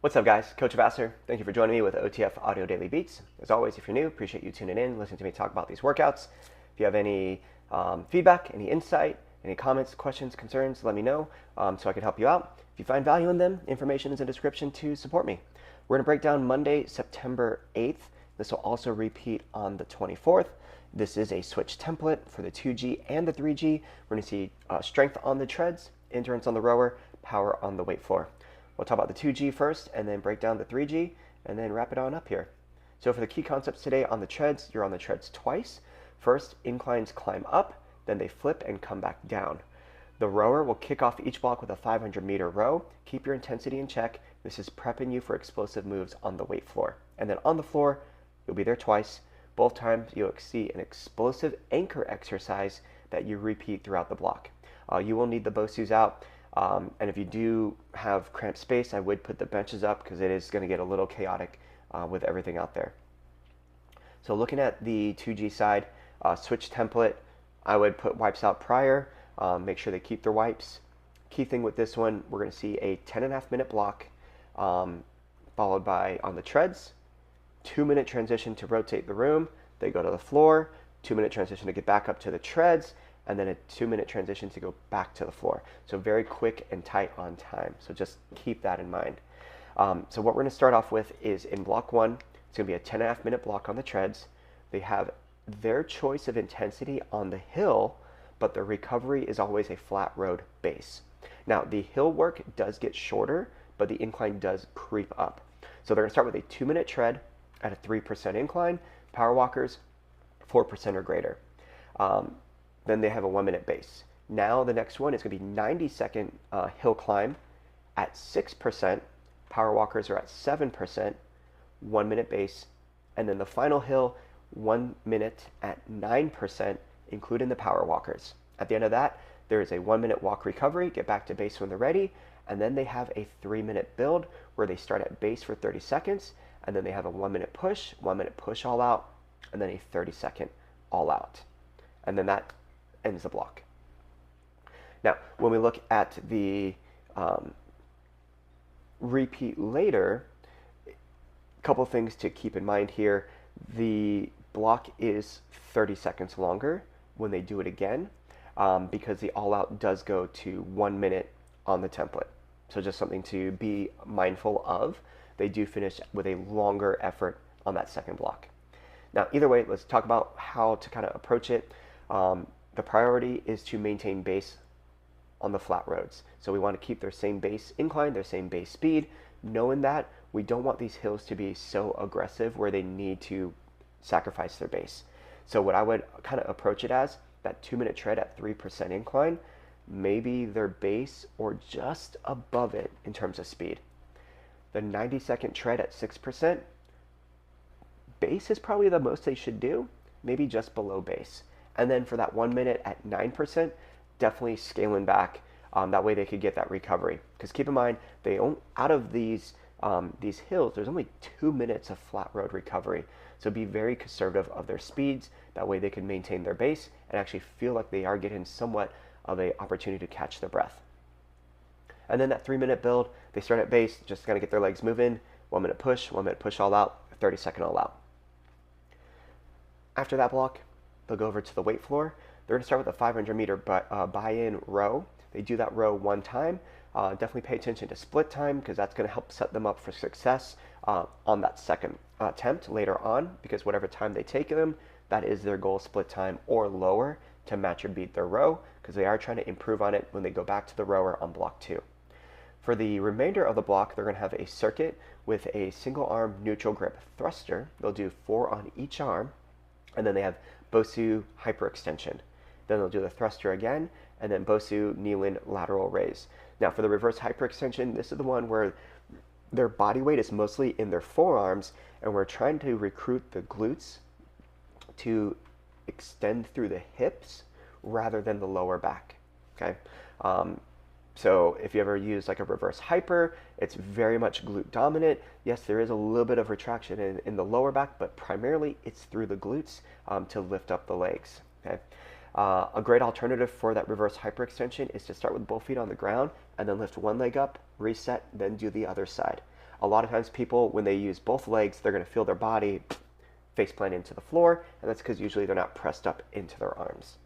What's up, guys? Coach Vassar. Thank you for joining me with OTF Audio Daily Beats. As always, if you're new, appreciate you tuning in, listening to me talk about these workouts. If you have any feedback, any insight, any comments, questions, concerns, let me know so I can help you out. If you find value in them, information is in the description to support me. We're going to break down Monday, September 8th. This will also repeat on the 24th. This is a switch template for the 2G and the 3G. We're going to see strength on the treads, endurance on the rower, power on the weight floor. We'll talk about the 2G first and then break down the 3G and then wrap it on up here. So for the key concepts today on the treads, you're on the treads twice. First, inclines climb up, then they flip and come back down. The rower will kick off each block with a 500-meter row. Keep your intensity in check. This is prepping you for explosive moves on the weight floor. And then on the floor, you'll be there twice. Both times you'll see an explosive anchor exercise that you repeat throughout the block. You will need the BOSUs out. And if you do have cramped space, I would put the benches up because it is going to get a little chaotic with everything out there. So looking at the 2G side, switch template, I would put wipes out prior, make sure they keep their wipes. Key thing with this one, we're going to see a 10.5-minute block followed by on the treads, 2-minute transition to rotate the room. They go to the floor, 2-minute transition to get back up to the treads, and then a 2-minute transition to go back to the floor. So very quick and tight on time. So just keep that in mind. So what we're going to start off with is in block 1, it's going to be a 10.5-minute block on the treads. They have their choice of intensity on the hill, but the recovery is always a flat road base. Now the hill work does get shorter, but the incline does creep up. So they're going to start with a 2-minute tread at a 3% incline. Power walkers, 4% or greater. Then they have a 1-minute base. Now the next one is going to be 90-second hill climb at 6%. Power walkers are at 7%, 1-minute base. And then the final hill, 1 minute at 9%, including the power walkers. At the end of that, there is a 1-minute walk recovery, get back to base when they're ready. And then they have a 3-minute build where they start at base for 30 seconds. And then they have a 1-minute push, 1-minute push all out, and then a 30-second all out. And then that ends the block. Now, when we look at the repeat later, a couple things to keep in mind here. The block is 30 seconds longer when they do it again because the all-out does go to 1 minute on the template. So just something to be mindful of. They do finish with a longer effort on that second block. Now, either way, let's talk about how to kind of approach it. The priority is to maintain base on the flat roads. So we want to keep their same base incline, their same base speed, knowing that we don't want these hills to be so aggressive where they need to sacrifice their base. So what I would kind of approach it as, that 2-minute tread at 3% incline, maybe their base or just above it in terms of speed. The 90-second tread at 6%, base is probably the most they should do, maybe just below base. And then for that 1 minute at 9%, definitely scaling back. That way they could get that recovery. Because keep in mind, out of these hills, there's only 2 minutes of flat road recovery. So be very conservative of their speeds. That way they can maintain their base and actually feel like they are getting somewhat of an opportunity to catch their breath. And then that 3-minute build, they start at base, just kind of get their legs moving. 1-minute push, 1-minute push all out, 30-second all out. After that block, they'll go over to the weight floor. They're going to start with a 500-meter buy-in row. They do that row 1 time. Definitely pay attention to split time because that's going to help set them up for success on that second attempt later on, because whatever time they take them, that is their goal, split time or lower, to match or beat their row, because they are trying to improve on it when they go back to the rower on block 2. For the remainder of the block, they're going to have a circuit with a single arm neutral grip thruster. They'll do 4 on each arm, and then they have BOSU hyperextension. Then they'll do the thruster again, and then BOSU kneeling lateral raise. Now for the reverse hyperextension, this is the one where their body weight is mostly in their forearms, and we're trying to recruit the glutes to extend through the hips rather than the lower back. Okay. So if you ever use like a reverse hyper, it's very much glute dominant. Yes, there is a little bit of retraction in the lower back, but primarily it's through the glutes to lift up the legs. Okay. A great alternative for that reverse hyperextension is to start with both feet on the ground and then lift one leg up, reset, then do the other side. A lot of times people, when they use both legs, they're going to feel their body face plant into the floor, and that's because usually they're not pressed up into their arms.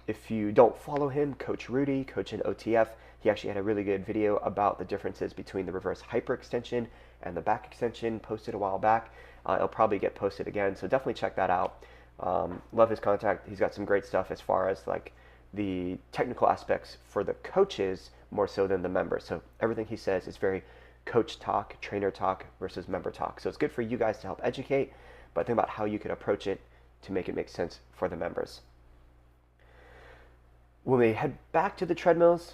If you don't follow him, Coach Rudy, coach in OTF, he actually had a really good video about the differences between the reverse hyperextension and the back extension, posted a while back. It'll probably get posted again, so definitely check that out. Love his contact. He's got some great stuff as far as like the technical aspects for the coaches more so than the members. So everything he says is very coach talk, trainer talk versus member talk. So it's good for you guys to help educate, but think about how you could approach it to make it make sense for the members. When we head back to the treadmills,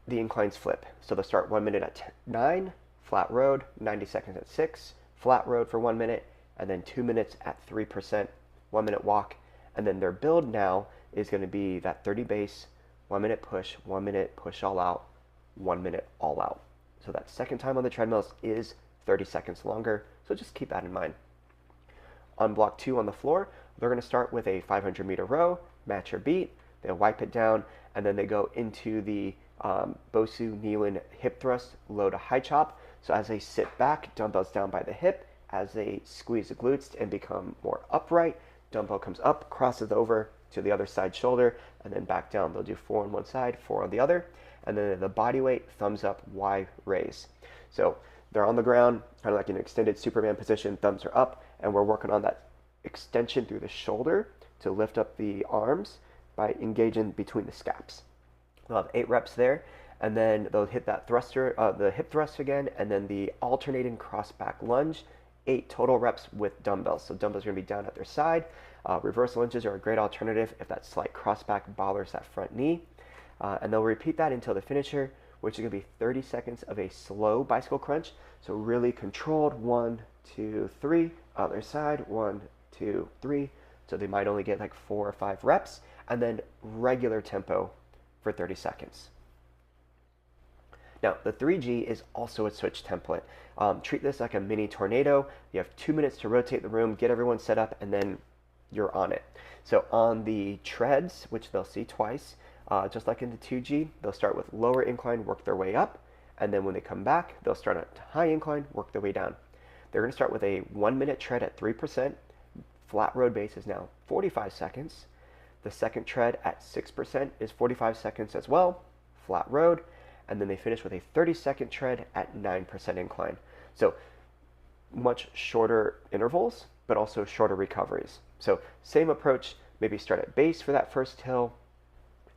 the inclines flip. So they'll start 1 minute at 9, flat road, 90 seconds at 6, flat road for 1 minute, and then 2 minutes at 3%, 1 minute walk. And then their build now is going to be that 30 base, 1 minute push, 1 minute push all out, 1 minute all out. So that second time on the treadmills is 30 seconds longer. So just keep that in mind. On block 2 on the floor, they're going to start with a 500-meter row, match your beat. They'll wipe it down, and then they go into the Bosu Kneeling hip thrust, low to high chop. So as they sit back, dumbbells down by the hip. As they squeeze the glutes and become more upright, dumbbell comes up, crosses over to the other side shoulder, and then back down. They'll do 4 on one side, 4 on the other, and then the body weight, thumbs up, Y raise. So they're on the ground, kind of like an extended Superman position, thumbs are up, and we're working on that extension through the shoulder to lift up the arms by engaging between the scaps. They'll have 8 reps there, and then they'll hit that thruster, the hip thrust again, and then the alternating cross back lunge, 8 total reps with dumbbells. So dumbbells are going to be down at their side. Reverse lunges are a great alternative if that slight cross back bothers that front knee. And they'll repeat that until the finisher, which is going to be 30 seconds of a slow bicycle crunch. So really controlled, 1, 2, 3, other side, 1, 2, 3. So they might only get like 4 or 5 reps, and then regular tempo for 30 seconds. Now, the 3G is also a switch template. Treat this like a mini tornado. You have 2 minutes to rotate the room, get everyone set up, and then you're on it. So on the treads, which they'll see twice, just like in the 2G, they'll start with lower incline, work their way up, and then when they come back, they'll start at high incline, work their way down. They're going to start with a 1 minute tread at 3%. Flat road base is now 45 seconds. The second tread at 6% is 45 seconds as well, flat road, and then they finish with a 30-second tread at 9% incline. So much shorter intervals, but also shorter recoveries. So same approach, maybe start at base for that first hill,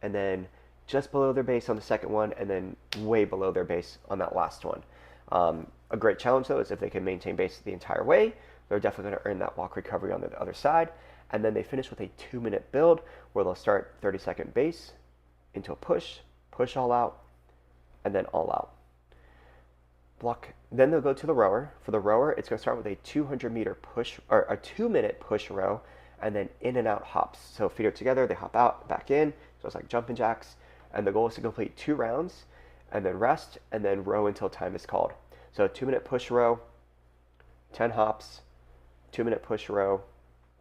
and then just below their base on the second one, and then way below their base on that last one. A great challenge, though, is if they can maintain base the entire way, they're definitely going to earn that walk recovery on the other side. And then they finish with a 2-minute build where they'll start 30-second base into a push, push all out, and then all out. Block. Then they'll go to the rower. For the rower, it's going to start with a 200-meter push, or a 2-minute push row, and then in and out hops. So feet are together, they hop out, back in. So it's like jumping jacks. And the goal is to complete 2 rounds, and then rest, and then row until time is called. So a 2-minute push row, 10 hops, 2-minute push row,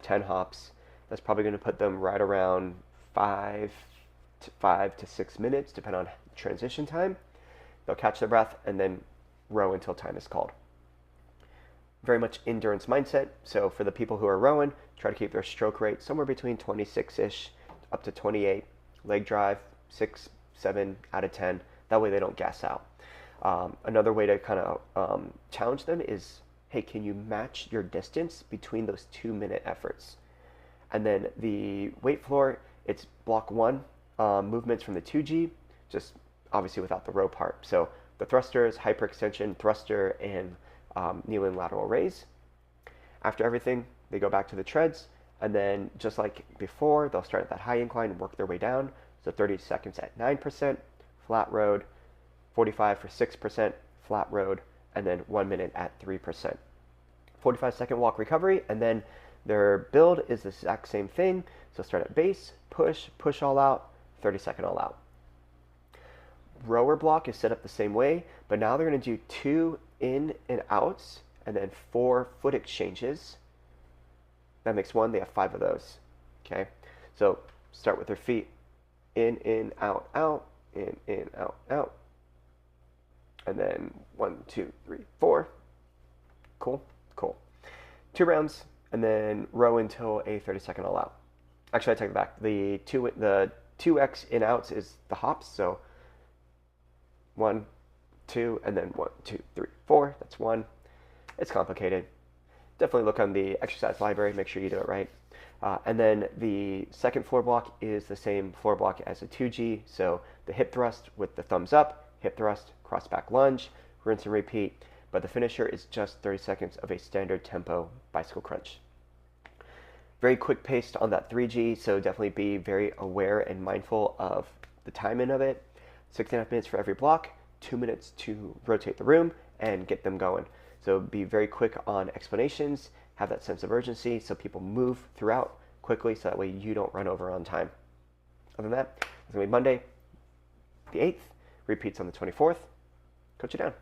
10 hops. That's probably going to put them right around 5 to 6 minutes, depending on transition time. They'll catch their breath and then row until time is called. Very much endurance mindset. So for the people who are rowing, try to keep their stroke rate somewhere between 26-ish up to 28. Leg drive, 6, 7 out of 10. That way they don't gas out. Another way to kind of challenge them is, hey, can you match your distance between those 2-minute efforts? And then the weight floor, it's block 1 movements from the 2G, just obviously without the row part. So the thrusters, hyperextension, thruster, and kneeling lateral raise. After everything, they go back to the treads, and then just like before, they'll start at that high incline and work their way down. So 30 seconds at 9%, flat road, 45 for 6%, flat road, and then 1 minute at 3%. 45-second walk recovery, and then their build is the exact same thing. So start at base, push, push all out, 30-second all out. Rower block is set up the same way, but now they're going to do 2 in and outs, and then 4 foot exchanges. That makes 1. They have 5 of those. Okay, so start with their feet in, out, out, in, out, out. and then 1, 2, 3, 4. Cool, cool. 2 rounds, and then row until a 30-second all out. Actually, I take it back. The 2x in outs is the hops, so 1, 2, and then 1, 2, 3, 4. That's 1. It's complicated. Definitely look on the exercise library, make sure you do it right. And then the second floor block is the same floor block as a 2G, so the hip thrust with the thumbs up, hip thrust, cross back lunge, rinse and repeat, but the finisher is just 30 seconds of a standard tempo bicycle crunch. Very quick paced on that 3G, so definitely be very aware and mindful of the timing of it. 6.5 minutes for every block, 2 minutes to rotate the room and get them going. So be very quick on explanations, have that sense of urgency so people move throughout quickly so that way you don't run over on time. Other than that, it's going to be Monday the 8th, repeats on the 24th. Coach you down.